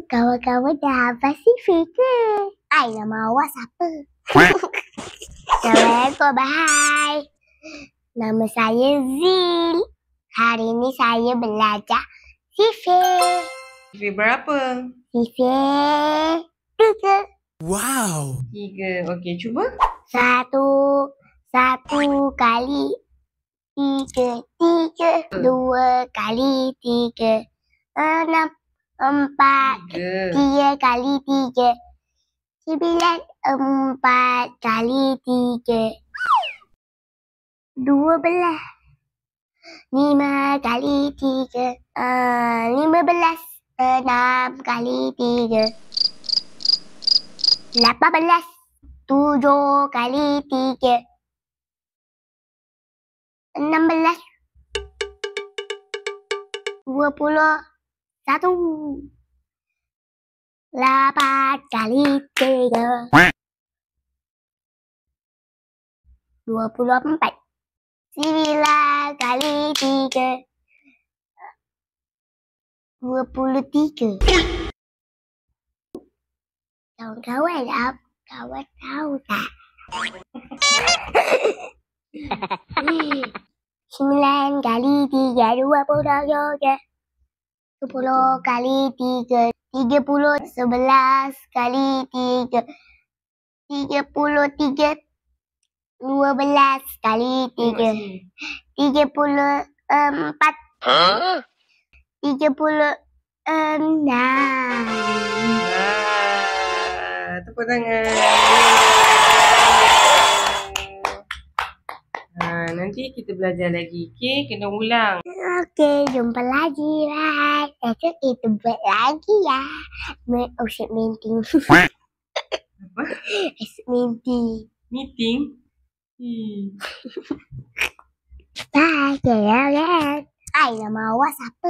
Kawan-kawan dah Pasifik ke? Ai, nama awak siapa? Assalamualaikum, bye. Nama saya Zil. Hari ini saya belajar sifir. Sifir berapa? Sifir 3. Wow. 3. Okey, cuba. Satu kali 3. 2 kali 3. 6. 4. 3 kali 3. 9. 4 kali 3. 12. 5 kali 3. 15. 6 kali 3. 18. 7 kali 3. 16. 21. 8 kali 3. 24. 9 kali 3. 23. Kawan-kawan, kawan tahu tak? 9 kali 3, 23. 10 kali 3, 30. 11 kali 3, 33. 12 kali 3, 34. 36. Tepuk tangan. Nanti kita belajar lagi. Okey, kena ulang. Okey, jumpa lagi. Bye. Esok kita buat lagi ya. Esok meeting. Apa? Esok meeting. Meeting? Bye. Jangan. Ai, nama awak siapa?